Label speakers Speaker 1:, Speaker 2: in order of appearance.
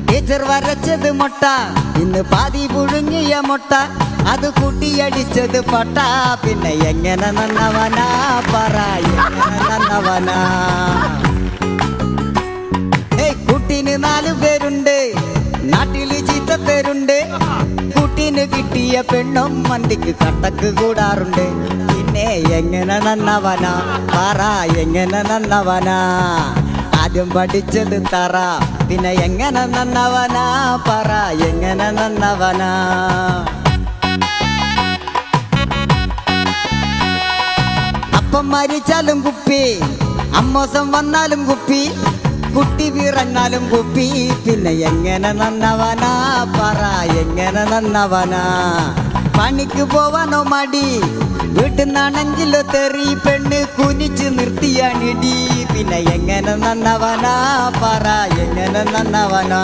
Speaker 1: Teacher വരച്ചത് മുട്ട, ഇന്ന് പാതി പുഴുങ്ങിയ മുട്ട, അത് കൂട്ടിയടിച്ചത് പൊട്ട. പിന്നെ എങ്ങനെ നന്നവനാ പറ, എങ്ങനെ നന്നവനാ? കൂട്ടിന് 4 പേരുണ്ട്, നാട്ടില് ചീത്ത പേരുണ്ട്. കൂട്ടിന് കിട്ടിയ പെണ്ണും മന്തിക്ക് കട്ടക്ക് കൂടാറുണ്ട്. പിന്നെ എങ്ങനെ നന്നവനാ പറ, എങ്ങനെ നന്നവനാ? ആദ്യം പഠിച്ചത് തറ, പിന്നെ എങ്ങനെ നന്നവനാ പറ, എങ്ങനെ നന്നവനാ? അപ്പം മരിച്ചാലും കുപ്പി, അമ്മോസം വന്നാലും കുപ്പി, കുട്ടി പിറന്നാലും കുപ്പി. പിന്നെ എങ്ങനെ നന്നവനാ പറ, എങ്ങനെ നന്നവനാ? പണിക്ക് പോവാനോ മടി, വീട്ടിന്നാണെങ്കിലോ തെറി, പെണ്ണ് കുനിച്ച് നിർത്തിയാണിടി. പിന്നെ എങ്ങനെ നന്നവനാ പറ, എങ്ങനെ നന്നവനാ?